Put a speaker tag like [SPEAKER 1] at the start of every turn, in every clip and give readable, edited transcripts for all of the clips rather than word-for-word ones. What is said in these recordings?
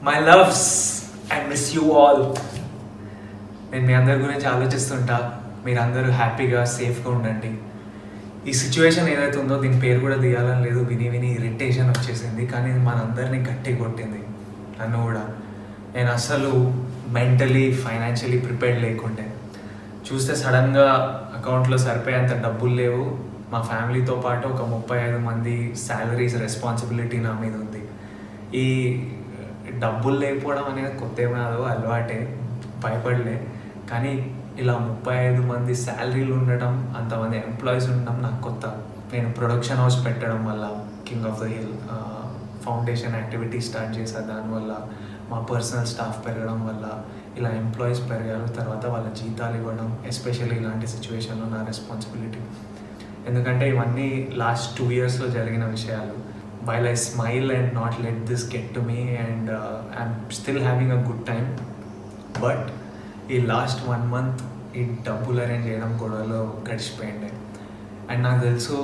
[SPEAKER 1] My loves, I miss you all. నేను మీ అందరి గురించి ఆలోచిస్తుంటా. మీరందరూ హ్యాపీగా సేఫ్గా ఉండండి. ఈ సిచ్యువేషన్ ఏదైతే ఉందో దీని పేరు కూడా తీయాలని లేదు, విని విని ఇరిటేషన్ వచ్చేసింది. కానీ ఇది మనందరినీ గట్టి కొట్టింది, నన్ను కూడా. నేను అసలు మెంటలీ ఫైనాన్షియలీ ప్రిపేర్డ్ లేకుండే. చూస్తే సడన్గా అకౌంట్లో సరిపోయేంత డబ్బులు లేవు. మా ఫ్యామిలీతో పాటు ఒక 35 మంది శాలరీస్ రెస్పాన్సిబిలిటీ నా మీద ఉంది. ఈ డబ్బులు లేకపోవడం అనేది కొత్త ఏమీ కాదు, అలవాటే, భయపడలే. కానీ ఇలా 35 మంది శాలరీలు ఉండడం, అంతమంది ఎంప్లాయీస్ ఉండడం నాకు కొత్త. నేను ప్రొడక్షన్ హౌస్ పెట్టడం వల్ల, king of the hill foundation activity start చేశా. దానివల్ల మా పర్సనల్ స్టాఫ్ పెరగడం వల్ల ఇలా ఎంప్లాయీస్ పెరగారు. తర్వాత వాళ్ళ జీతాలు ఇవ్వడం, ఎస్పెషల్లీ ఇలాంటి సిచ్యువేషన్లో నా రెస్పాన్సిబిలిటీ. ఎందుకంటే ఇవన్నీ లాస్ట్ 2 yearsలో జరిగిన విషయాలు. While I smile and not let this get to me and I'm still having a good time. But ఈ లాస్ట్ 1 month ఈ డబ్బులు అరేంజ్ చేయడం గొడవలో గడిచిపోయింది. అండ్ నాకు తెలుసు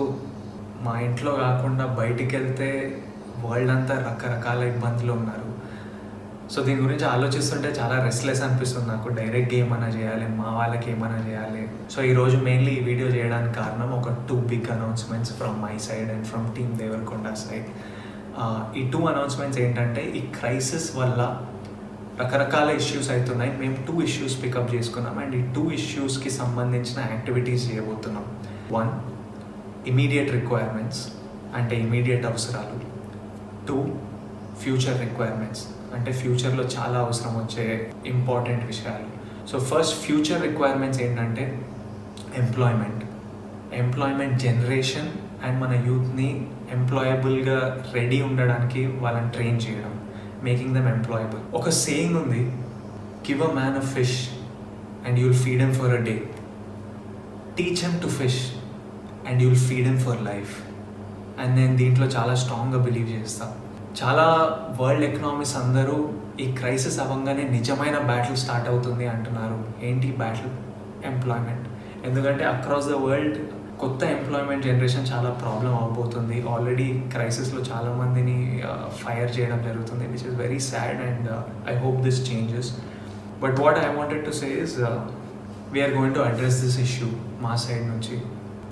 [SPEAKER 1] మా ఇంట్లో కాకుండా బయటికి వెళ్తే వరల్డ్ అంతా రకరకాల ఇబ్బందులు ఉన్నారు. సో దీని గురించి ఆలోచిస్తుంటే చాలా రెస్ట్లెస్ అనిపిస్తుంది నాకు. డైరెక్ట్గా ఏమైనా చేయాలి, మా వాళ్ళకి ఏమైనా చేయాలి. సో ఈరోజు మెయిన్లీ ఈ వీడియో చేయడానికి కారణం ఒక 2 big announcements from my side and from team Deverakonda side. ఈ 2 announcements ఏంటంటే, ఈ క్రైసిస్ వల్ల రకరకాల ఇష్యూస్ అవుతున్నాయి. మేము 2 issues పికప్ చేసుకున్నాం అండ్ ఈ 2 issuesకి సంబంధించిన యాక్టివిటీస్ చేయబోతున్నాం. 1, ఇమీడియట్ రిక్వైర్మెంట్స్ అంటే ఇమీడియట్ అవసరాలు. 2, ఫ్యూచర్ రిక్వైర్మెంట్స్ అంటే ఫ్యూచర్లో చాలా అవసరం వచ్చే ఇంపార్టెంట్ విషయాలు. సో ఫస్ట్ ఫ్యూచర్ రిక్వైర్మెంట్స్ ఏంటంటే ఎంప్లాయ్మెంట్ జనరేషన్ అండ్ మన యూత్ని ఎంప్లాయబుల్గా రెడీ ఉండడానికి వాళ్ళని ట్రైన్ చేయడం, మేకింగ్ దెమ్ ఎంప్లాయబుల్. ఒక సేయింగ్ ఉంది, give a man a fish and you'll feed him for a day, teach him to fish and you'll feed him for life. And నేను దీంట్లో చాలా స్ట్రాంగ్గా బిలీవ్ చేస్తాను. చాలా వరల్డ్ ఎకనామిక్స్ అందరూ ఈ క్రైసిస్ అవ్వగానే నిజమైన బ్యాటిల్ స్టార్ట్ అవుతుంది అంటున్నారు. ఏంటి బ్యాటిల్? ఎంప్లాయ్మెంట్. ఎందుకంటే అక్రాస్ ద వరల్డ్ కొత్త ఎంప్లాయ్మెంట్ జనరేషన్ చాలా ప్రాబ్లం అవబోతుంది. ఆల్రెడీ క్రైసిస్లో చాలామందిని ఫైర్ చేయడం జరుగుతుంది, which is very sad and I hope this changes. But what I wanted to say is we're going to address this issue మా side నుంచి.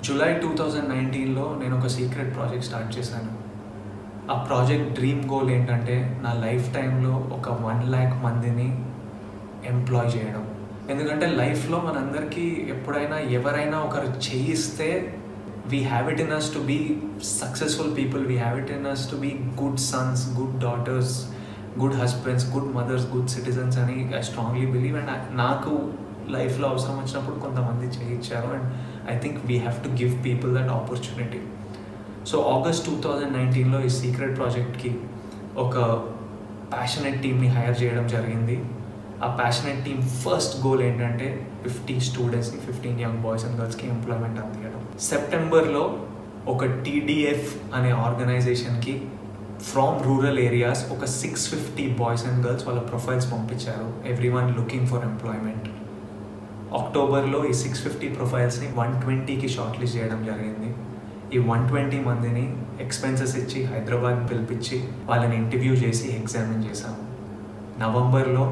[SPEAKER 1] July 2019లో నేను ఒక సీక్రెట్ ప్రాజెక్ట్ స్టార్ట్ చేశాను. ఆ ప్రాజెక్ట్ డ్రీమ్ గోల్ ఏంటంటే, నా లైఫ్ టైంలో ఒక 1 lakh మందిని ఎంప్లాయ్ చేయడం. ఎందుకంటే లైఫ్లో మనందరికీ ఎప్పుడైనా ఎవరైనా ఒకరు చేయిస్తే we have it in us to be successful people, we have it in us to be good sons, good daughters, good husbands, good mothers, good citizens అని ఐ స్ట్రాంగ్లీ బిలీవ్. అండ్ నాకు లైఫ్లో అవసరం వచ్చినప్పుడు కొంతమంది చేయించారు and I think we have to give people that opportunity. So August 2019లో ఈ secret ప్రాజెక్ట్కి ఒక ప్యాషనెట్ టీమ్ని హైర్ చేయడం జరిగింది. ఆ ప్యాషనెట్ టీమ్ ఫస్ట్ గోల్ ఏంటంటే 50 స్టూడెంట్స్ని, 15 యంగ్ బాయ్స్ అండ్ గర్ల్స్కి ఎంప్లాయ్మెంట్ అందించడం. సెప్టెంబర్లో ఒక TDF అనే ఆర్గనైజేషన్కి ఫ్రమ్ రూరల్ ఏరియాస్ ఒక 650 బాయ్స్ అండ్ గర్ల్స్ వాళ్ళ ప్రొఫైల్స్ పంపించారు, ఎవ్రీవన్ లుకింగ్ ఫర్ ఎంప్లాయ్మెంట్. అక్టోబర్లో ఈ 650 ప్రొఫైల్స్ని 120కి షార్ట్ లిస్ట్ చేయడం జరిగింది. ఈ 120 మందిని ఎక్స్పెన్సెస్ ఇచ్చి హైదరాబాద్ పిలిపించి వాళ్ళని ఇంటర్వ్యూ చేసి ఎగ్జామిన్ చేశాము. నవంబర్లో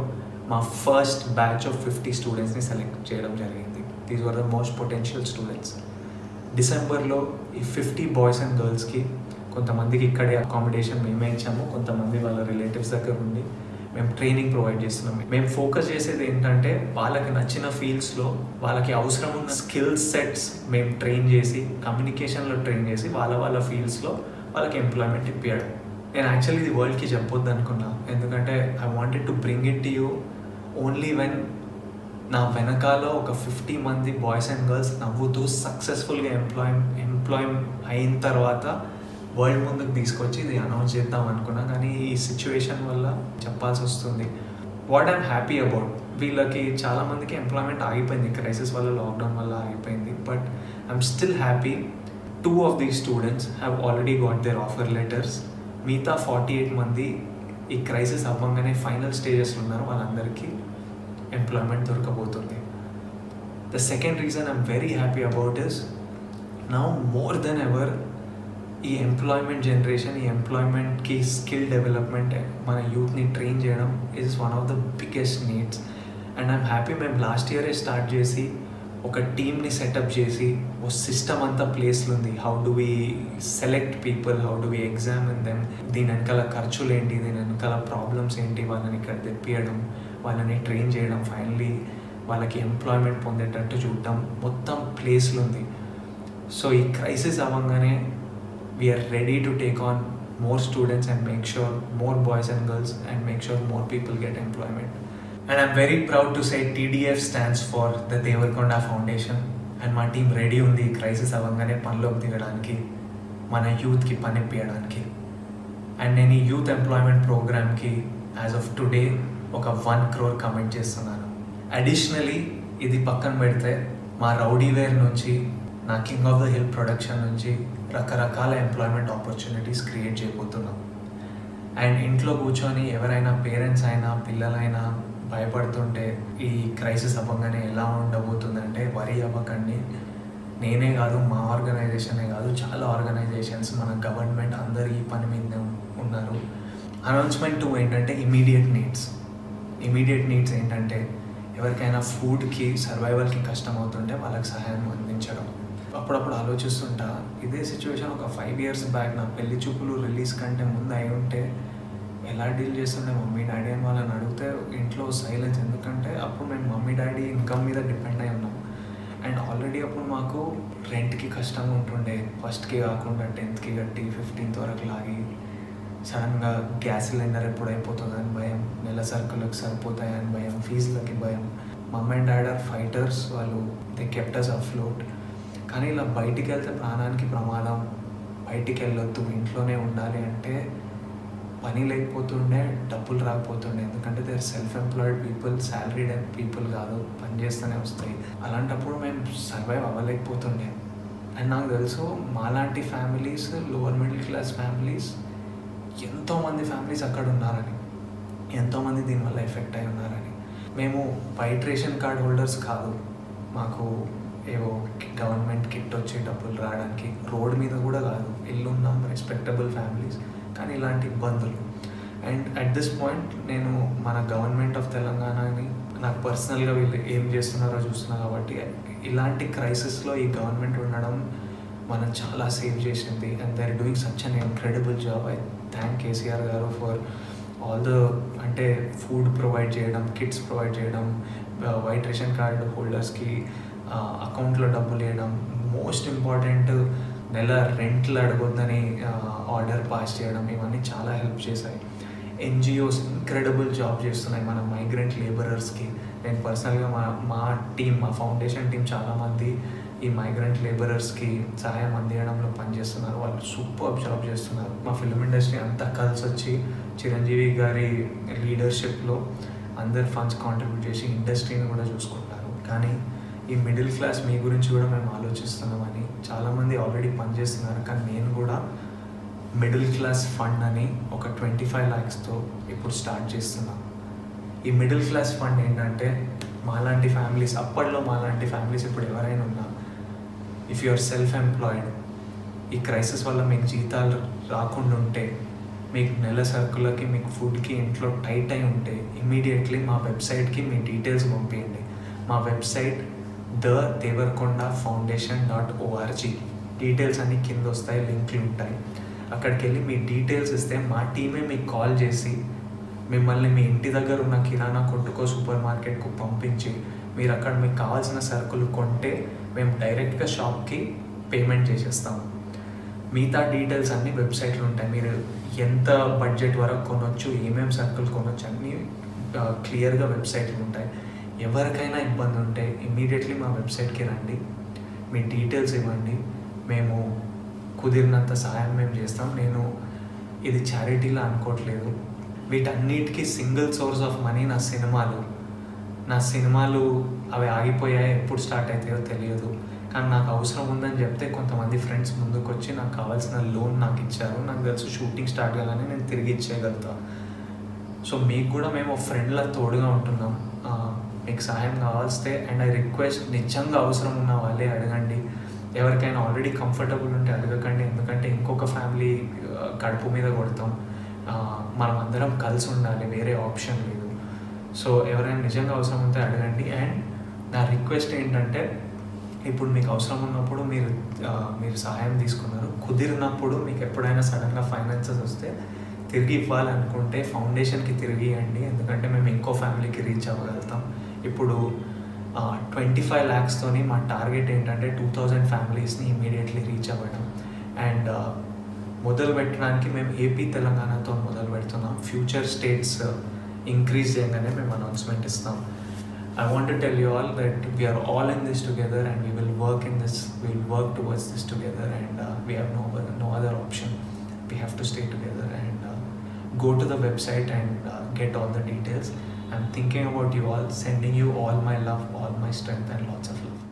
[SPEAKER 1] మా ఫస్ట్ బ్యాచ్ ఆఫ్ 50 స్టూడెంట్స్ని సెలెక్ట్ చేయడం జరిగింది. These were the most potential students. డిసెంబర్లో ఈ 50 బాయ్స్ అండ్ గర్ల్స్కి కొంతమందికి ఇక్కడే అకామిడేషన్ మేమే ఇచ్చాము, కొంతమంది వాళ్ళ రిలేటివ్స్ దగ్గర ఉండి మేము ట్రైనింగ్ ప్రొవైడ్ చేస్తున్నాం. మేము ఫోకస్ చేసేది ఏంటంటే, వాళ్ళకి నచ్చిన ఫీల్డ్స్లో వాళ్ళకి అవసరం ఉన్న స్కిల్ సెట్స్ మేము ట్రైన్ చేసి, కమ్యూనికేషన్లో ట్రైన్ చేసి వాళ్ళ ఫీల్డ్స్లో వాళ్ళకి ఎంప్లాయ్మెంట్ ఇప్పించడం. నేను యాక్చువల్లీ ఇది వరల్డ్కి చెప్పొద్దు అనుకున్నా, ఎందుకంటే I wanted to bring it to you only when నా వెనకాల ఒక 50 మంది బాయ్స్ అండ్ గర్ల్స్ నవ్వుతూ సక్సెస్ఫుల్గా ఎంప్లాయ్ అయిన తర్వాత వరల్డ్ ముందుకు తీసుకొచ్చి ఇది అనౌన్స్ చేద్దాం అనుకున్నా. కానీ ఈ సిచ్యువేషన్ వల్ల చెప్పాల్సి వస్తుంది. వాట్ ఐఎమ్ హ్యాపీ అబౌట్, వీళ్ళకి చాలామందికి ఎంప్లాయ్మెంట్ ఆగిపోయింది, క్రైసిస్ వల్ల, లాక్డౌన్ వల్ల ఆగిపోయింది. But I'm still happy 2 of these students have already got their offer letters. మిగతా 48 మంది ఈ క్రైసిస్ అవ్వగానే ఫైనల్ స్టేజెస్లో ఉన్నారు, వాళ్ళందరికీ ఎంప్లాయ్మెంట్ దొరకబోతుంది. The second reason I'm very happy about this, now more than ever ఈ ఎంప్లాయ్మెంట్ జనరేషన్, ఈ ఎంప్లాయ్మెంట్కి స్కిల్ డెవలప్మెంట్ మన యూత్ని ట్రైన్ చేయడం is one of the biggest needs. And I'm happy మేము లాస్ట్ ఇయరే స్టార్ట్ చేసి ఒక టీమ్ని సెటప్ చేసి ఓ సిస్టమ్ అంతా ప్లేస్లో ఉంది. How do we select people, how do we examine them, దీని వెనకాల ఖర్చులు ఏంటి, దీని వెనకాల ప్రాబ్లమ్స్ ఏంటి, వాళ్ళని ఇక్కడ తెప్పియడం, వాళ్ళని ట్రైన్ చేయడం, ఫైనలీ వాళ్ళకి ఎంప్లాయ్మెంట్ పొందేటట్టు చూడటం, మొత్తం ప్లేస్లో ఉంది. సో ఈ క్రైసిస్ అవ్వగానే we're ready to take on more students and make sure more boys and girls and make sure more people get employment. And I'm very proud to say TDF stands for the Devarakonda Foundation, and my team ready undi crisis avangane panloki digadaniki, mana youth ki pani piyadడానికి. And nenu youth employment program ki as of today oka 1 crore commit చేస్తున్నాను. Additionally ఇది పక్కన పెడితే మా rowdy wear నుంచి, నా king of the hill production నుంచి రకరకాల employment opportunities create చేయబోతున్నాం. అండ్ ఇంట్లో కూర్చొని ఎవరైనా పేరెంట్స్ అయినా పిల్లలైనా భయపడుతుంటే ఈ క్రైసిస్ అవ్వగానే ఎలా ఉండబోతుందంటే వరీ అవ్వకండి. నేనే కాదు, మా ఆర్గనైజేషనే కాదు, చాలా ఆర్గనైజేషన్స్, మన గవర్నమెంట్ అందరు ఈ పని మీద ఉన్నారు. అనౌన్స్మెంట్ 2 ఏంటంటే ఇమీడియట్ నీడ్స్ ఏంటంటే ఎవరికైనా ఫుడ్కి, సర్వైవల్కి కష్టం అవుతుంటే వాళ్ళకి సహాయం అందించడం. అప్పుడప్పుడు ఆలోచిస్తుంటా, ఇదే సిచ్యువేషన్ ఒక 5 years బ్యాక్ నా పెళ్లి చూపులు రిలీజ్ కంటే ముందు అయి ఉంటే ఎలా డీల్ చేస్తుండే మమ్మీ డాడీ అని వాళ్ళని అడిగితే ఇంట్లో సైలెన్స్. ఎందుకంటే అప్పుడు మేము మమ్మీ డాడీ ఇన్కమ్ మీద డిపెండ్ అయి ఉన్నాం. అండ్ ఆల్రెడీ అప్పుడు మాకు రెంట్కి కష్టంగా ఉంటుండే, ఫస్ట్కి కాకుండా 10th కట్టి 15th వరకు లాగి, సడన్గా గ్యాస్ సిలిండర్ ఎప్పుడు అయిపోతుందని భయం, నెల సరుకులకు సరిపోతాయని భయం, ఫీజులకి భయం. Mummy and dad are fighters, వాళ్ళు దే కెప్ట్ us afloat. కానీ ఇలా బయటికి వెళ్తే ప్రాణానికి ప్రమాదం, బయటికి వెళ్ళొద్దు, ఇంట్లోనే ఉండాలి అంటే పని లేకపోతుండే, డబ్బులు రాకపోతుండే. ఎందుకంటే they are self employed people, salaried people కాదు, పని చేస్తూనే వస్తాయి. అలాంటప్పుడు మేము సర్వైవ్ అవ్వలేకపోతుండే. అండ్ నాకు తెలుసు మాలాంటి families, lower middle class families, ఎంతోమంది ఫ్యామిలీస్ అక్కడ ఉన్నారని, ఎంతోమంది దీనివల్ల ఎఫెక్ట్ అయి ఉన్నారని. మేము వైట్ రేషన్ కార్డ్ హోల్డర్స్ కాదు, మాకు ఏవో గవర్నమెంట్ కిట్ వచ్చి డబ్బులు రావడానికి, రోడ్ మీద కూడా కాదు, ఇల్లు ఉన్నాం, రెస్పెక్టబుల్ ఫ్యామిలీస్, కానీ ఇలాంటి ఇబ్బందులు. అండ్ అట్ దిస్ పాయింట్ నేను మన గవర్నమెంట్ ఆఫ్ తెలంగాణని, నాకు పర్సనల్గా వీళ్ళు ఏం చేస్తున్నారో చూస్తున్నా కాబట్టి, ఇలాంటి క్రైసిస్లో ఈ గవర్నమెంట్ ఉండడం మనం చాలా సేవ్ చేసింది. And they are doing such an incredible job. I thank KCR garu for all the, అంటే ఫుడ్ ప్రొవైడ్ చేయడం, కిట్స్ ప్రొవైడ్ చేయడం, వైట్ రేషన్ కార్డు హోల్డర్స్కి అకౌంట్లో డబ్బులు వేయడం, మోస్ట్ ఇంపార్టెంట్ నెల రెంట్లు అడగొద్దని ఆర్డర్ పాస్ చేయడం, ఇవన్నీ చాలా హెల్ప్ చేశాయి. ఎన్జిఓస్ ఇంక్రెడిబుల్ జాబ్ చేస్తున్నాయి మన మైగ్రెంట్ లేబరర్స్కి. నేను పర్సనల్గా మా టీం, మా ఫౌండేషన్ టీం చాలామంది ఈ మైగ్రెంట్ లేబరర్స్కి సహాయం అందించడంలో పనిచేస్తున్నారు. వాళ్ళు సూపర్ జాబ్ చేస్తున్నారు. మా ఫిల్మ్ ఇండస్ట్రీ అంతా కలిసి వచ్చి చిరంజీవి గారి లీడర్షిప్లో అందరు ఫండ్స్ కాంట్రిబ్యూట్ చేసి ఇండస్ట్రీని కూడా చూసుకుంటారు. కానీ ఈ మిడిల్ క్లాస్ మీ గురించి కూడా మేము ఆలోచిస్తున్నామని, చాలామంది ఆల్రెడీ పనిచేస్తున్నారు. కానీ నేను కూడా మిడిల్ క్లాస్ ఫండ్ అని ఒక 25 lakhsతో ఇప్పుడు స్టార్ట్ చేస్తున్నాం. ఈ మిడిల్ క్లాస్ ఫండ్ ఏంటంటే మాలాంటి ఫ్యామిలీస్, అప్పట్లో మాలాంటి ఫ్యామిలీస్ ఇప్పుడు ఎవరైనా ఉన్నా, if you are self employed, ఈ క్రైసిస్ వల్ల మీకు జీతాలు రాకుండా ఉంటే, మీకు నెల సరుకులకి, మీకు ఫుడ్కి ఇంట్లో టైట్ అయి ఉంటే, ఇమీడియట్లీ మా వెబ్సైట్కి మీ డీటెయిల్స్ పంపించండి. మా వెబ్సైట్ thedevarkondafoundation.org. డీటెయిల్స్ అన్నీ కింద వస్తాయి, లింక్లు ఉంటాయి. అక్కడికి వెళ్ళి మీ డీటెయిల్స్ ఇస్తే మా టీమే మీకు కాల్ చేసి మిమ్మల్ని మీ ఇంటి దగ్గర ఉన్న కిరాణా కొట్టుకో, సూపర్ మార్కెట్కు పంపించి, మీరు అక్కడ మీకు కావాల్సిన సరుకులు కొంటే మేము డైరెక్ట్గా షాప్కి పేమెంట్ చేసేస్తాము. మిగతా డీటెయిల్స్ అన్నీ వెబ్సైట్లో ఉంటాయి. మీరు ఎంత బడ్జెట్ వరకు కొనవచ్చు, ఏమేమి సరుకులు కొనవచ్చు అన్నీ క్లియర్గా వెబ్సైట్లో ఉంటాయి. ఎవరికైనా ఇబ్బంది ఉంటే ఇమ్మీడియట్లీ మా వెబ్సైట్కి రండి, మీ డీటెయిల్స్ ఇవ్వండి, మేము కుదిరినంత సహాయం మేము చేస్తాం. నేను ఇది చారిటీలా అనుకోవట్లేదు. వీటన్నిటికీ సింగిల్ సోర్స్ ఆఫ్ మనీ నా సినిమాలు అవి ఆగిపోయాయి, ఎప్పుడు స్టార్ట్ అవుతాయో తెలియదు. కానీ నాకు అవసరం ఉందని చెప్తే కొంతమంది ఫ్రెండ్స్ ముందుకు వచ్చి నాకు కావాల్సిన లోన్ నాకు ఇచ్చారు. నాకు తెలుసు షూటింగ్ స్టార్ట్ కాగానే నేను తిరిగి ఇచ్చేయగలుగుతా. సో మీకు కూడా మేము ఫ్రెండ్లా తోడుగా ఉంటున్నాం. మీకు సహాయం కావాల్స్తే, అండ్ ఐ రిక్వెస్ట్, నిజంగా అవసరం ఉన్న వాళ్ళే అడగండి. ఎవరికైనా ఆల్రెడీ కంఫర్టబుల్ ఉంటే అడగకండి, ఎందుకంటే ఇంకొక ఫ్యామిలీ కడుపు మీద కొడతాం. మనం అందరం కలిసి ఉండాలి, వేరే ఆప్షన్ లేదు. సో ఎవరైనా నిజంగా అవసరం ఉంటే అడగండి. అండ్ నా రిక్వెస్ట్ ఏంటంటే, ఇప్పుడు మీకు అవసరం ఉన్నప్పుడు మీరు సహాయం తీసుకున్నారు, కుదిరినప్పుడు మీకు ఎప్పుడైనా సడన్గా ఫైనాన్సెస్ వస్తే తిరిగి ఇవ్వాలనుకుంటే ఫౌండేషన్కి తిరిగి ఇవ్వండి, ఎందుకంటే మేము ఇంకో ఫ్యామిలీకి రీచ్ అవ్వగలుగుతాం. ఇప్పుడు 25 lakhstoni మా టార్గెట్ ఏంటంటే 2000 ఫ్యామిలీస్ని ఇమీడియట్లీ రీచ్ అవ్వడం. అండ్ మొదలు పెట్టడానికి మేము ఏపీ తెలంగాణతో మొదలు పెడుతున్నాం. ఫ్యూచర్ స్టేట్స్ ఇంక్రీజ్ చేయగానే మేము అనౌన్స్మెంట్ ఇస్తాం. I want to tell you all that we are all in this together and we will work towards this together, and we have no other option. We have to stay together and go to the website and get all the details. I'm thinking about you all, sending you all my love, all my strength and lots of love.